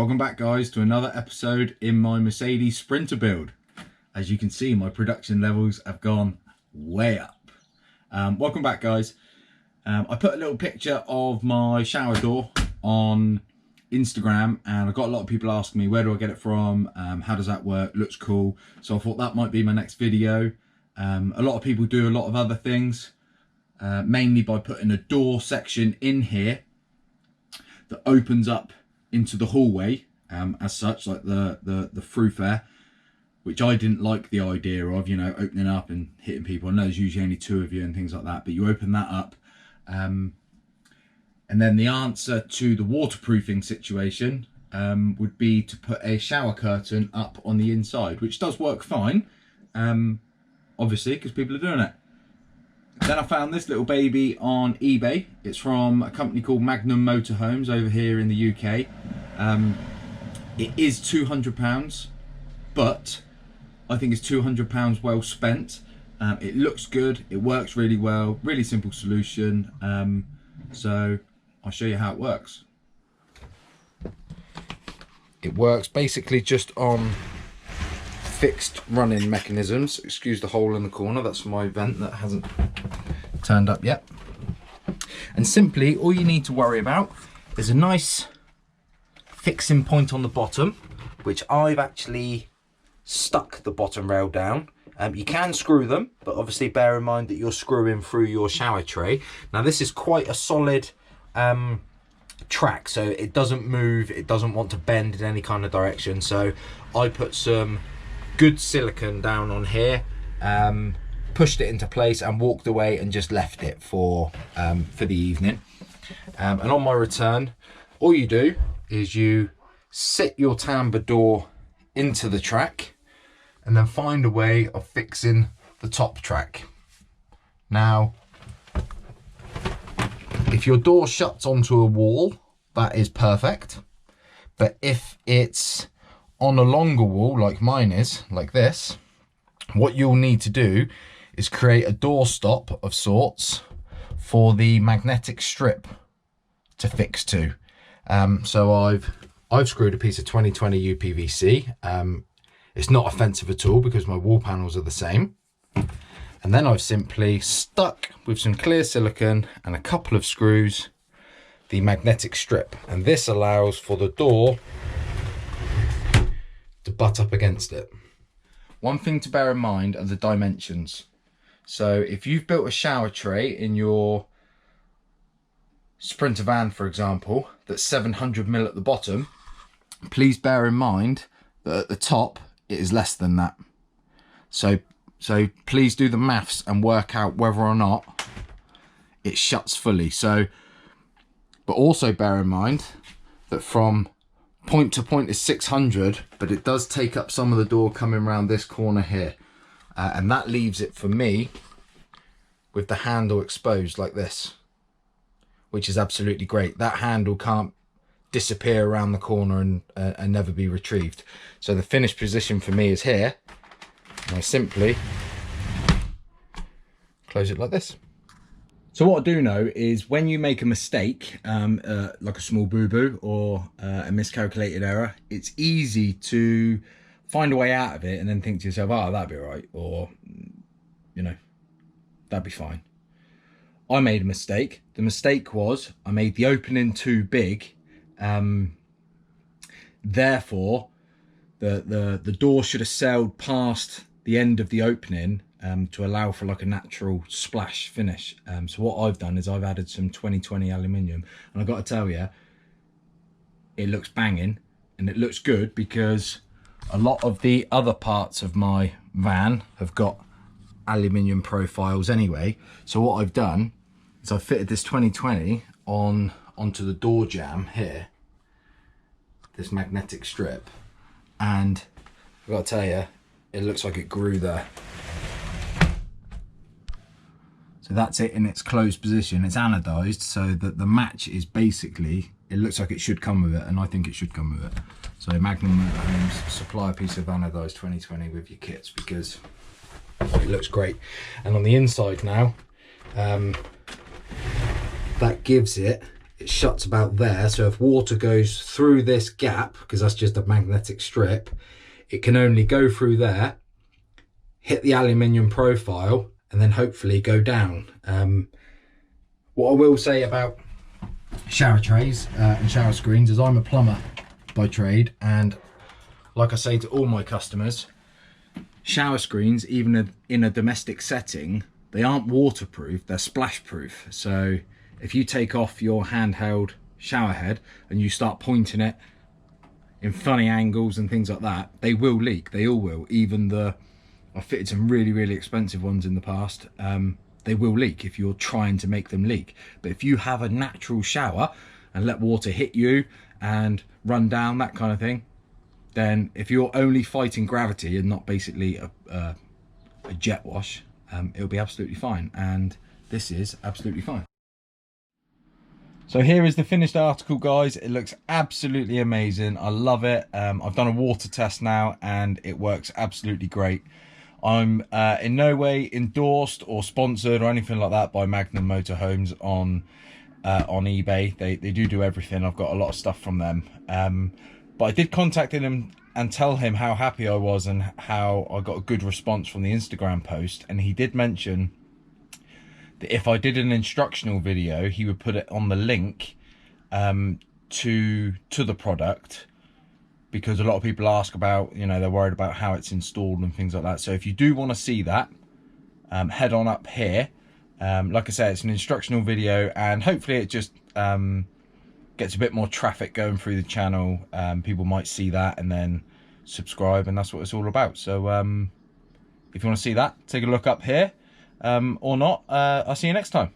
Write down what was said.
Welcome back guys to another episode in my Mercedes Sprinter build. As you can see, my production levels have gone way up. Welcome back guys. I put a little picture of my shower door on Instagram and I got a lot of people asking me, where do I get it from? How does that work? Looks cool. So I thought that might be my next video. A lot of people do a lot of other things, mainly by putting a door section in here that opens up into the hallway, as such, like the throughfare, which I didn't like the idea of, you know, opening up and hitting people. I know there's usually only 2 of you and things like that, but you open that up. And then the answer to the waterproofing situation would be to put a shower curtain up on the inside, which does work fine, obviously, because people are doing it. Then I found this little baby on eBay. It's from a company called Magnum Motorhomes over here in the UK. It is £200, but I think it's £200 well spent. It looks good, it works really well, really simple solution. So I'll show you how it works. It works basically just on fixed running mechanisms. Excuse the hole in the corner, that's my vent that hasn't turned up yet. And simply all you need to worry about is a nice fixing point on the bottom, which I've actually stuck the bottom rail down. You can screw them, but obviously bear in mind that you're screwing through your shower tray. Now this is quite a solid track, so it doesn't move, it doesn't want to bend in any kind of direction. So I put some good silicone down on here, pushed it into place and walked away and just left it for the evening. And on my return, all you do is you sit your tambour door into the track and then find a way of fixing the top track. Now, if your door shuts onto a wall, that is perfect. But if it's on a longer wall like mine is, like this, what you'll need to do is create a door stop of sorts for the magnetic strip to fix to. So I've screwed a piece of 2020 UPVC. It's not offensive at all because my wall panels are the same. And then I've simply stuck with some clear silicone and a couple of screws the magnetic strip, and this allows for the door to butt up against it. One thing to bear in mind are the dimensions. So if you've built a shower tray in your Sprinter van, for example, that's 700mm at the bottom, please bear in mind that at the top it is less than that. So please do the maths and work out whether or not it shuts fully. So, but also bear in mind that from point to point is 600, but it does take up some of the door coming around this corner here. And that leaves it for me with the handle exposed like this, which is absolutely great. That handle can't disappear around the corner and never be retrieved. So the finished position for me is here, and I simply close it like this. So what I do know is when you make a mistake, like a small boo-boo or a miscalculated error, it's easy to find a way out of it and then think to yourself, oh, that'd be all right, or, you know, that'd be fine. I made a mistake. The mistake was I made the opening too big. Therefore, the door should have sailed past the end of the opening to allow for like a natural splash finish. So what I've done is I've added some 2020 aluminium, and I've got to tell you, it looks banging and it looks good because a lot of the other parts of my van have got aluminium profiles anyway. So what I've done is I've fitted this 2020 onto the door jamb here, this magnetic strip, and I've got to tell you, it looks like it grew there. So that's it in its closed position. It's anodized, so that the match is basically, it looks like it should come with it, and I think it should come with it. So Magnum Motorhomes, supply a piece of anodized 2020 with your kits because it looks great. And on the inside now, that gives it it shuts about there. So if water goes through this gap, because that's just a magnetic strip, it can only go through there, hit the aluminium profile, and then hopefully go down. What I will say about shower trays and shower screens is I'm a plumber by trade, and like I say to all my customers, shower screens, even in a domestic setting, they aren't waterproof, they're splash proof. So if you take off your handheld shower head and you start pointing it in funny angles and things like that, they will leak. They all will. Even I've fitted some really expensive ones in the past. They will leak if you're trying to make them leak. But if you have a natural shower and let water hit you and run down, that kind of thing, then if you're only fighting gravity and not basically a jet wash, it'll be absolutely fine. And this is absolutely fine. So here is the finished article, guys. It looks absolutely amazing. I love it. I've done a water test now and it works absolutely great. I'm in no way endorsed or sponsored or anything like that by Magnum Motorhomes on eBay. They do everything. I've got a lot of stuff from them. But I did contact him and tell him how happy I was and how I got a good response from the Instagram post. And he did mention that if I did an instructional video, he would put it on the link to the product, because a lot of people ask about, you know, they're worried about how it's installed and things like that. So if you do want to see that, head on up here. Like I said, it's an instructional video, and hopefully it just gets a bit more traffic going through the channel. People might see that and then subscribe, and that's what it's all about. So if you want to see that, take a look up here, or not. I'll see you next time.